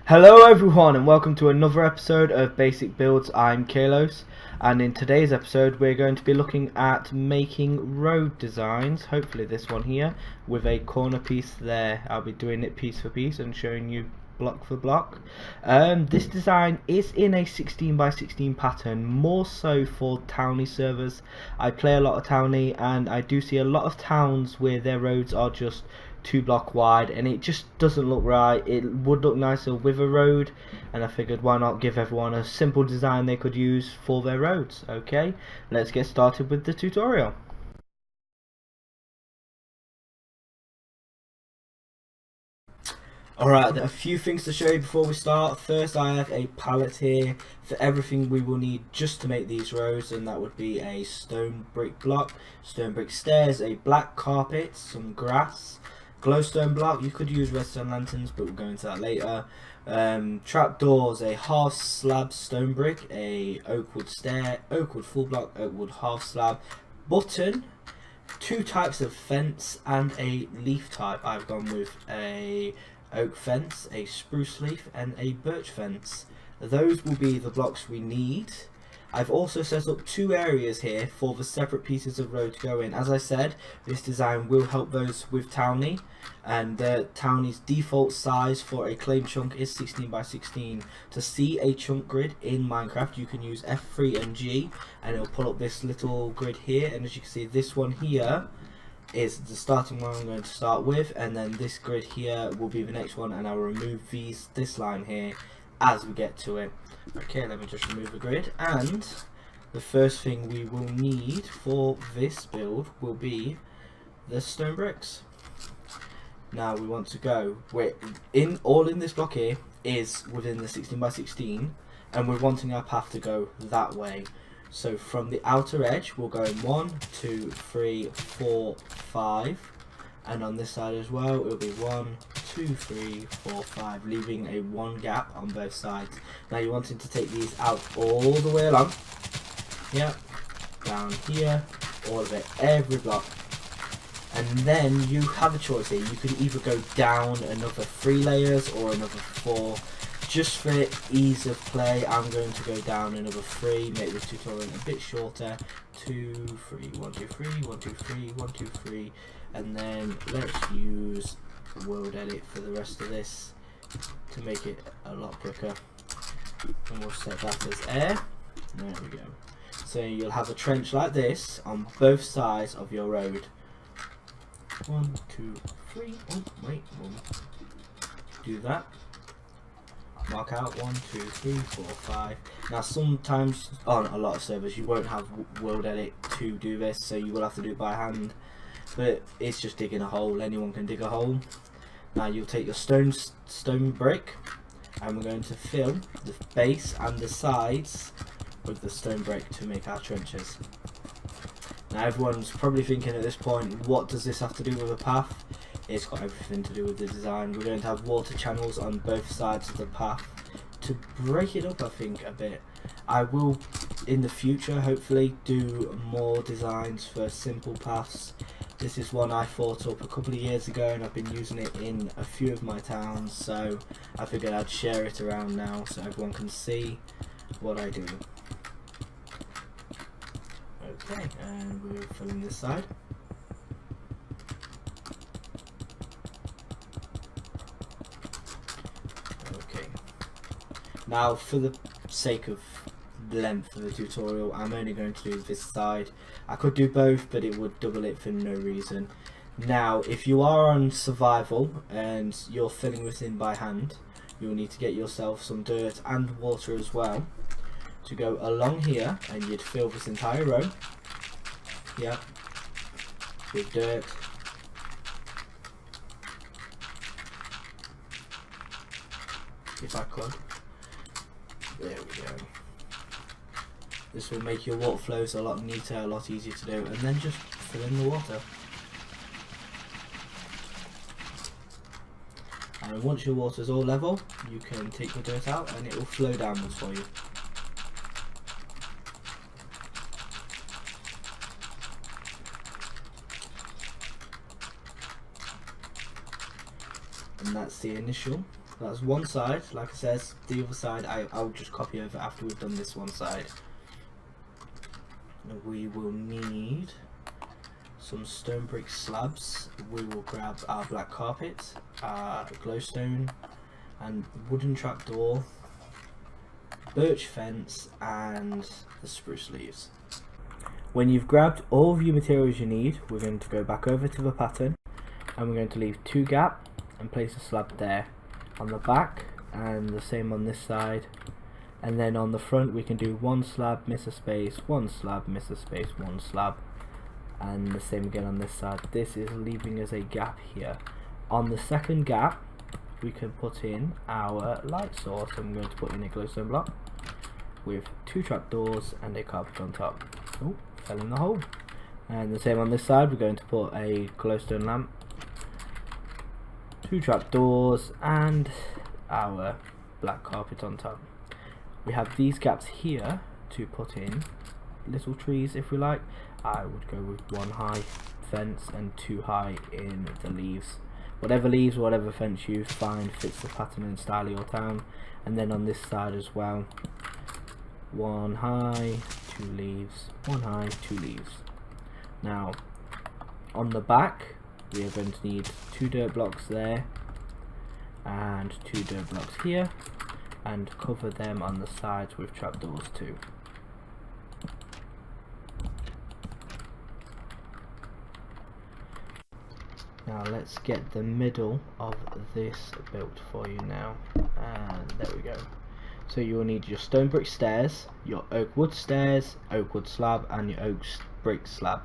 Hello everyone and welcome to another episode of Basic Builds. I'm TheKalose, and in today's episode we're going to be looking at making road designs, hopefully this one here, with a corner piece there. I'll be doing it piece for piece and showing you block for block. This design is in a 16 by 16 pattern, more so for towny servers. I play a lot of towny and I do see a lot of towns where their roads are just 2 block wide and it just doesn't look right. It would look nicer with a road, and I figured why not give everyone a simple design they could use for their roads. Okay, let's get started with the tutorial. Alright, a few things to show you before we start. First, I have a palette here for everything we will need just to make these roads, and that would be a stone brick block, stone brick stairs, a black carpet, some grass, glowstone block. You could use redstone lanterns, but we'll go into that later. Trapdoors, a half slab stone brick, a oakwood stair, oakwood full block, oakwood half slab, button, 2 types of fence, and a leaf type. I've gone with a oak fence, a spruce leaf, and a birch fence. Those will be the blocks we need. I've also set up 2 areas here for the separate pieces of road to go in. As I said, this design will help those with towny, and towny's default size for a claim chunk is 16 by 16. To see a chunk grid in Minecraft, you can use F3 and G and it'll pull up this little grid here, and as you can see, this one here is the starting one I'm going to start with, and then this grid here will be the next one, and I'll remove this line here as we get to it. Okay, let me just remove the grid, and the first thing we will need for this build will be the stone bricks. Now we want to go, all in this block here is within the 16 by 16, and we're wanting our path to go that way. So from the outer edge we'll go in 1, 2, 3, 4, 5, and on this side as well it'll be 1, 2, 3, 4, 5, leaving a 1 gap on both sides. Now you're wanting to take these out all the way along, yep, down here, all of it, every block, and then you have a choice here. You can either go down another 3 layers or another 4. Just for ease of play, I'm going to go down another 3, make this tutorial a bit shorter. 2, 3, 1, 2, 3, 1, 2, 3, 1, 2, 3, and then let's use world edit for the rest of this to make it a lot quicker. And we'll set that as air. There we go. So you'll have a trench like this on both sides of your road. 1, 2, 3. Oh wait, we'll do that. Mark out 1, 2, 3, 4, 5. Now sometimes on a lot of servers you won't have world edit to do this, so you will have to do it by hand, but it's just digging a hole. Anyone can dig a hole. Now you'll take your stone brick, and we're going to fill the base and the sides with the stone brick to make our trenches. Now everyone's probably thinking at this point, what does this have to do with a path? It's got everything to do with the design. We're going to have water channels on both sides of the path to break it up, I think, a bit. I will in the future hopefully do more designs for simple paths. This is one I thought up a couple of years ago and I've been using it in a few of my towns, so I figured I'd share it around now so everyone can see what I do. Okay, and we're filling this side. Okay. Now, for the sake of length of the tutorial, I'm only going to do this side. I could do both, but it would double it for no reason. Now, if you are on survival and you're filling this in by hand, you'll need to get yourself some dirt and water as well to go along here, and you'd fill this entire row, yeah, with dirt. If I could. There we go. This will make your water flows a lot neater, a lot easier to do, and then just fill in the water. And once your water's all level, you can take the dirt out and it will flow downwards for you. And that's the initial That's one side. Like I says, the other side I'll just copy over after we've done this one side. We will need some stone brick slabs. We will grab our black carpet, our glowstone, and wooden trapdoor, birch fence, and the spruce leaves. When you've grabbed all of your materials you need, we're going to go back over to the pattern, and we're going to leave 2 gaps and place a slab there on the back, and the same on this side. And then on the front we can do 1 slab, miss a space, 1 slab, miss a space, 1 slab, and the same again on this side. This is leaving us a gap here. On the second gap we can put in our light source. I'm going to put in a glowstone block with 2 trapdoors and a carpet on top. Oh, fell in the hole. And the same on this side, we're going to put a glowstone lamp, 2 trapdoors, and our black carpet on top. We have these gaps here to put in little trees if we like. I would go with 1 high fence and 2 high in the leaves. Whatever leaves, whatever fence you find fits the pattern and style of your town. And then on this side as well, 1 high, 2 leaves, 1 high, 2 leaves. Now on the back we are going to need 2 dirt blocks there and 2 dirt blocks here, and cover them on the sides with trapdoors too. Now let's get the middle of this built for you now, and there we go. So you will need your stone brick stairs, your oak wood stairs, oak wood slab, and your oak brick slab.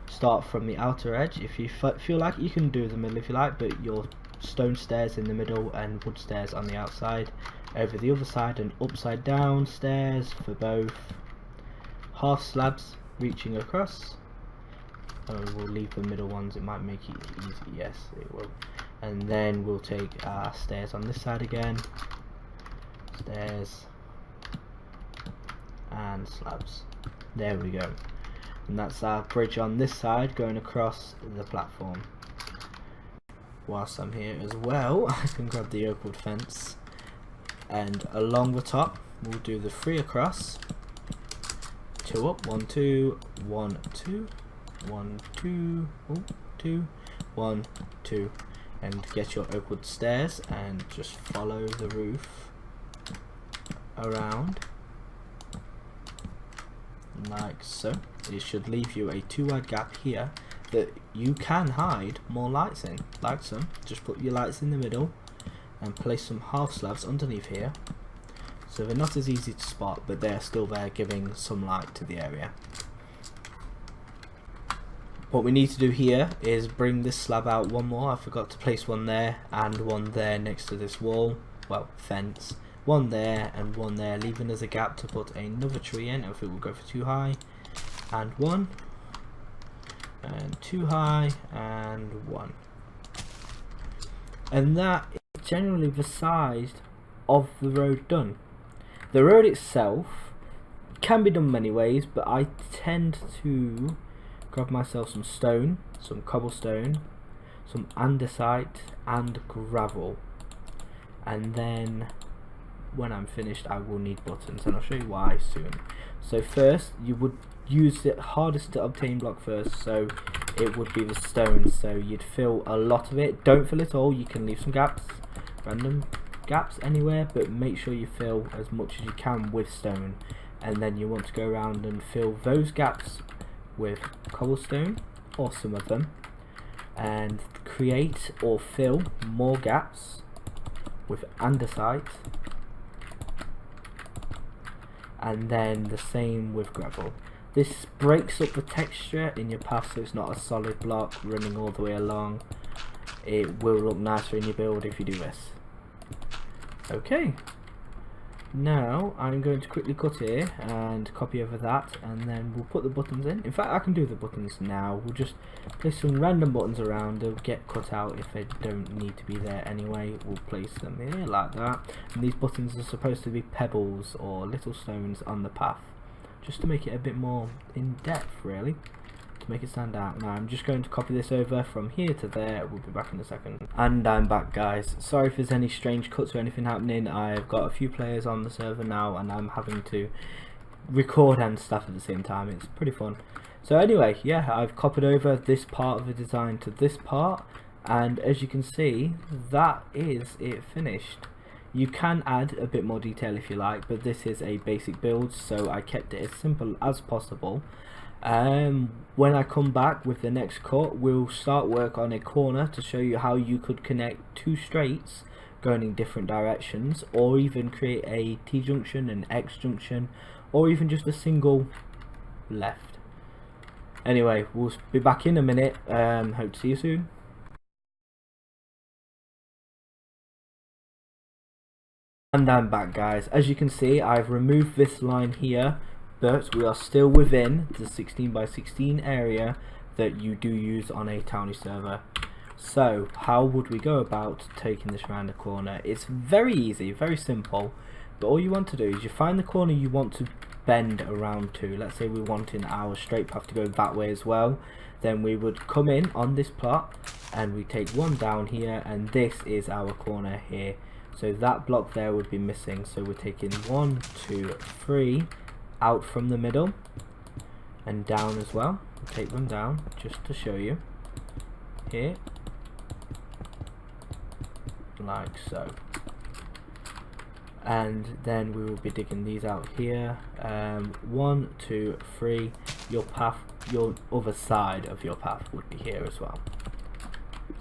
Start from the outer edge. If you feel like you can do the middle if you like, but your stone stairs in the middle and wood stairs on the outside. Over the other side and upside down stairs for both. Half slabs reaching across. We'll leave the middle ones, it might make it easy. Yes, it will. And then we'll take our stairs on this side again. Stairs and slabs. There we go. And that's our bridge on this side going across the platform. Whilst I'm here as well, I can grab the oak wood fence, and along the top we'll do the 3 across, 2 up, 1 2 1 2 1 2 2 1 2, and get your oak wood stairs and just follow the roof around like so. It should leave you a 2 wide gap here that you can hide more lights in, like so. Just put your lights in the middle and place some half slabs underneath here, so they're not as easy to spot, but they're still there giving some light to the area. What we need to do here is bring this slab out 1 more. I forgot to place 1 there and 1 there next to this wall, well, fence. 1 there and 1 there, leaving us a gap to put another tree in. I think we'll go for 2 high and 1 and 2 high and 1. And that is generally the size of the road done. The road itself can be done many ways, but I tend to grab myself some stone, some cobblestone, some andesite and gravel, and then when I'm finished I will need buttons, and I'll show you why soon. So first you would use the hardest to obtain block first, so it would be the stone. So you'd fill a lot of it. Don't fill it all, you can leave some gaps, random gaps anywhere, but make sure you fill as much as you can with stone. And then you want to go around and fill those gaps with cobblestone, or some of them, and create or fill more gaps with andesite, and then the same with gravel. This breaks up the texture in your path, so it's not a solid block running all the way along. It will look nicer in your build if you do this. Okay, now I'm going to quickly cut here and copy over that, and then we'll put the buttons in. In fact, I can do the buttons now. We'll just place some random buttons around. They'll get cut out if they don't need to be there anyway. We'll place them here like that, and these buttons are supposed to be pebbles or little stones on the path, just to make it a bit more in depth really. to make it stand out. Now I'm just going to copy this over from here to there. We'll be back in a second. And I'm back, guys. Sorry if there's any strange cuts or anything happening. I've got a few players on the server now and I'm having to record and stuff at the same time. It's pretty fun. So anyway, yeah, I've copied over this part of the design to this part, and as you can see, that is it finished. You can add a bit more detail if you like, but this is a basic build, so I kept it as simple as possible. When I come back with the next cut, we'll start work on a corner to show you how you could connect two straights going in different directions, or even create a T-junction, an X-junction, or even just a single left. Anyway, we'll be back in a minute. Hope to see you soon. And I'm back, guys. As you can see, I've removed this line here, but we are still within the 16 by 16 area that you do use on a towny server. So how would we go about taking this around the corner? It's very easy, very simple, but all you want to do is you find the corner you want to bend around to. Let's say we want in our straight path to go that way as well, then we would come in on this plot and we take one down here, and this is our corner here. So that block there would be missing, so we're taking 1, 2, 3 out from the middle and down as well. We'll take them down just to show you here, like so. And then we will be digging these out here. 1, 2, 3. Your path, your other side of your path would be here as well,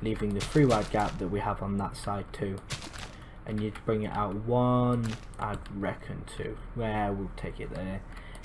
leaving the 3 wide gap that we have on that side too. And you'd bring it out 1, I'd reckon 2. Where we'll take it there,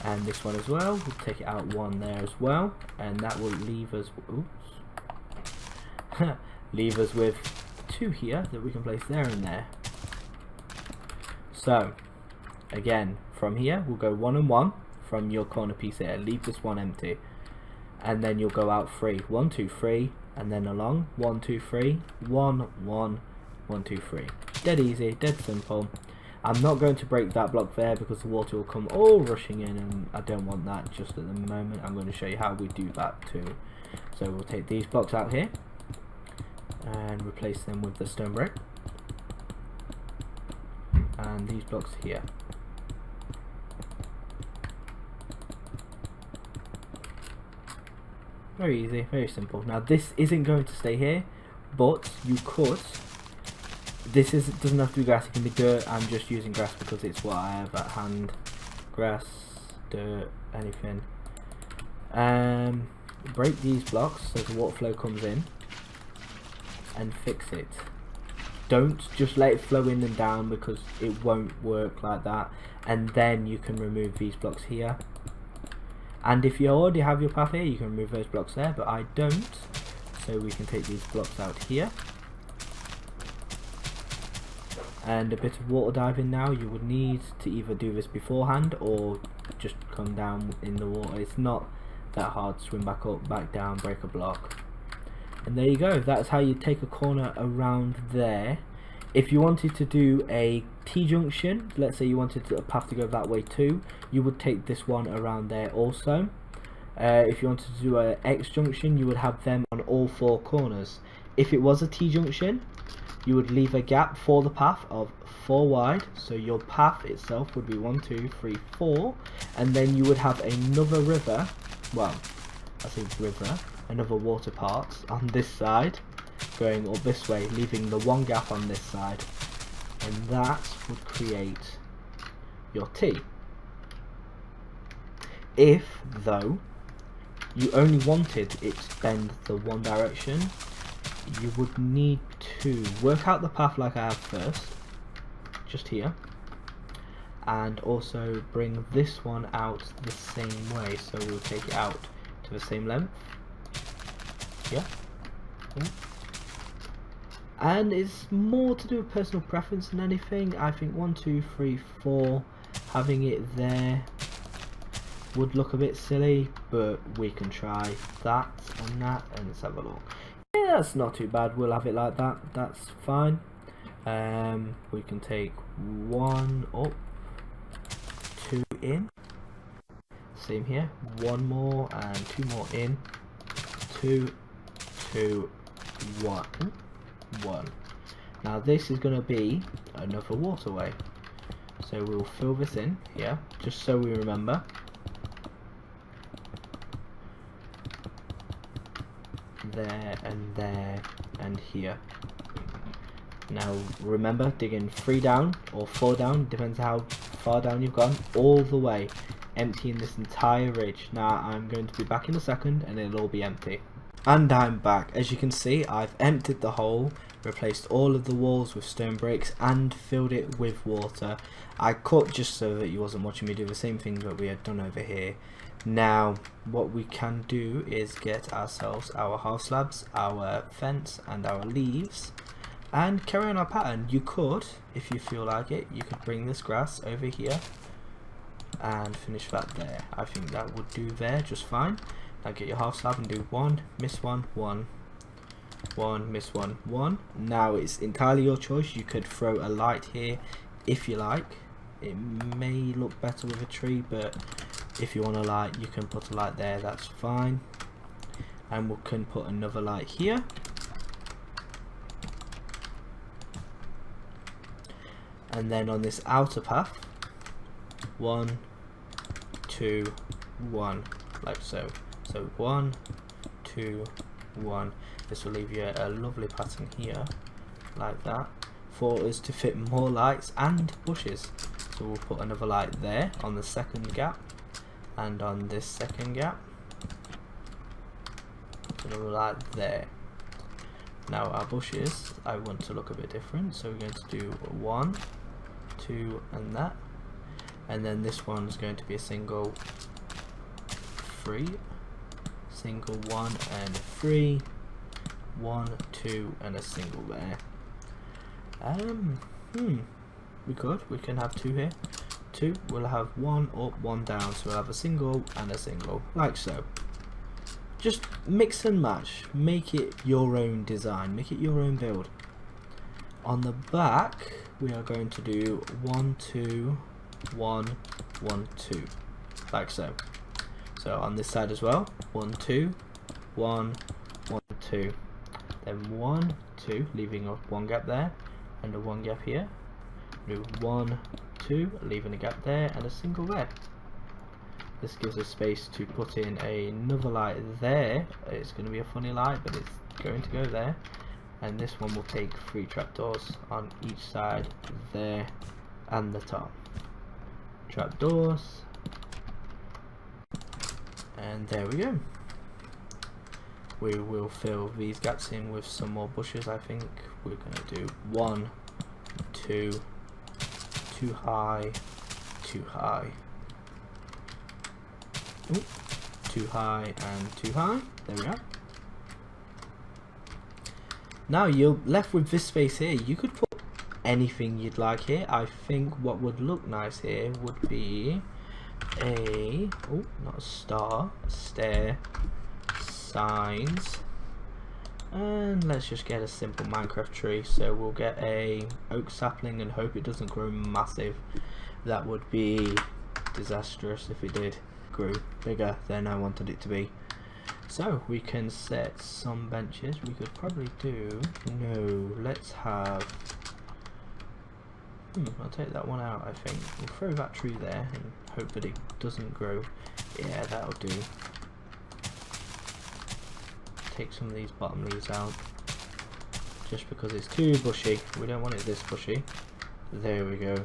and this one as well. We'll take it out 1 there as well, and that will leave us. Oops, leave us with 2 here that we can place there and there. So again, from here we'll go 1 and 1 from your corner piece here, leave this one empty, and then you'll go out 3, 1, 2, 3, and then along 1, 2, 3, 1, 1, 1, 2, 3. Dead easy, dead simple. I'm not going to break that block there because the water will come all rushing in, and I don't want that just at the moment. I'm going to show you how we do that too. So we'll take these blocks out here and replace them with the stone brick, and these blocks here. Very easy, very simple. Now this isn't going to stay here, but you could. This doesn't have to be grass, it can be dirt. I'm just using grass because it's what I have at hand. Grass, dirt, anything. Break these blocks so the water flow comes in and fix it. Don't just let it flow in and down because it won't work like that. And then you can remove these blocks here. And if you already have your path here, you can remove those blocks there, but I don't. So we can take these blocks out here. And a bit of water diving now. You would need to either do this beforehand or just come down in the water. It's not that hard. Swim back up, back down, break a block. And there you go. That's how you take a corner around there. If you wanted to do a T-junction, let's say you wanted a path to go that way too, you would take this one around there also. If you wanted to do a X-junction, you would have them on all 4 corners. If it was a T-junction, you would leave a gap for the path of 4 wide, so your path itself would be 1, 2, 3, 4, and then you would have another river, well, I say river, another water part on this side, going up this way, leaving the 1 gap on this side, and that would create your T. If, though, you only wanted it to bend the one direction, you would need to work out the path like I have first, just here, and also bring this one out the same way, so we'll take it out to the same length, yeah. And it's more to do with personal preference than anything. I think 1, 2, 3, 4, having it there would look a bit silly, but we can try that and that, and let's have a look. Yeah, that's not too bad. We'll have it like that. That's fine. We can take 1 up, 2 in. Same here. 1 more and 2 more in. 2, 2, 1, 1. Now this is going to be another waterway. So we'll fill this in here, just so we remember. There and here. Now remember, digging 3 down or 4 down, depends how far down you've gone, all the way, emptying this entire ridge. Now I'm going to be back in a second and it'll all be empty. And I'm back. As you can see, I've emptied the hole, replaced all of the walls with stone bricks and filled it with water. I cut just so that you wasn't watching me do the same thing that we had done over here. Now what we can do is get ourselves our half slabs, our fence and our leaves and carry on our pattern. You could, if you feel like it, you could bring this grass over here and finish that there. I think that would do there just fine. Now get your half slab and do 1, miss 1, 1, 1, miss 1, 1. Now it's entirely your choice. You could throw a light here if you like. It may look better with a tree, but if you want a light, you can put a light there, that's fine. And we can put another light here. And then on this outer path, 1, 2, 1, like so. So 1, 2, 1. This will leave you a lovely pattern here, like that, for us to fit more lights and bushes. So we'll put another light there on the second gap, and on this second gap, another light there. Now our bushes, I want to look a bit different, so we're going to do 1, 2, and that, and then this one's going to be a single 3, single 1 and 3, 1, 2, and a single there. We can have 2 here. 2, we'll have 1 up, 1 down, so we'll have a single and a single, like so. Just mix and match, make it your own design, make it your own build. On the back, we are going to do 1, 2, 1, 1, 2, like so. So on this side as well, 1, 2, 1, 1, 2. Then 1, 2, leaving a 1 gap there, and a 1 gap here. Do 1, 2, leaving a gap there, and a single there. This gives us space to put in another light there. It's going to be a funny light, but it's going to go there. And this one will take 3 trapdoors on each side, there, and the top. Trapdoors. And there we go. We will fill these gaps in with some more bushes. I think we're going to do 1, 2, 2 high, 2 high. Ooh, 2 high and 2 high. There we are. Now you're left with this space here. You could put anything you'd like here. I think what would look nice here would be a, oh, not a star, a stair, signs, and let's just get a simple Minecraft tree. So we'll get a oak sapling and hope it doesn't grow massive. That would be disastrous if it did grow bigger than I wanted it to be. So we can set some benches. We could probably do, no, let's have, I'll take that one out. I think we'll throw that tree there and hope that it doesn't grow. Yeah, that'll do. Take some of these bottom leaves out just because it's too bushy. We don't want it this bushy. There we go.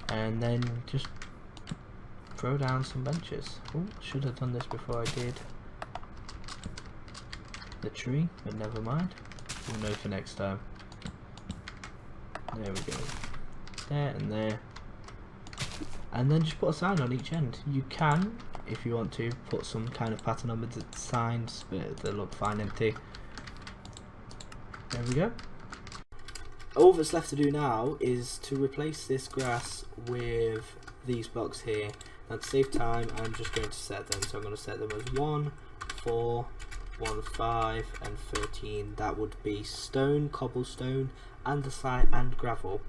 And then just throw down some benches. Oh, should have done this before I did the tree, but never mind. We'll know for next time. There we go. There and there. And then just put a sign on each end. You can, if you want to, put some kind of pattern on the signs, but they look fine empty. There we go. All that's left to do now is to replace this grass with these blocks here. Now to save time, I'm just going to set them. So I'm going to set them as 1, 4, 1, 5 and 13. That would be stone, cobblestone, andesite and gravel.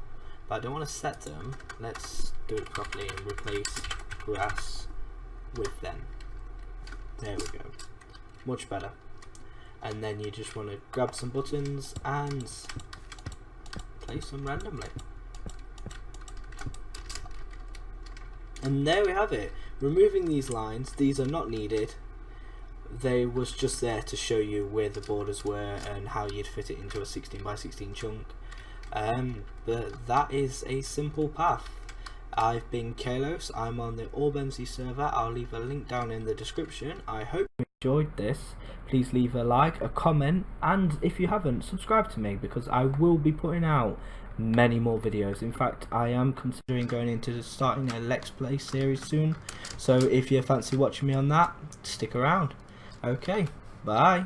But I don't want to set them. Let's do it properly and replace grass with them. There we go. much better. And then you just want to grab some buttons and place them randomly. And there we have it. Removing these lines, these are not needed. They was just there to show you where the borders were and how you'd fit it into a 16 by 16 chunk. But that is a simple path. I've been TheKalose. I'm on the OrbMZ server. I'll leave a link down in the description. I hope you enjoyed this. Please leave a like, a comment, and if you haven't, subscribe to me, because I will be putting out many more videos. In fact, I am considering going into starting a Let's Play series soon, so if you fancy watching me on that, stick around. Okay, bye.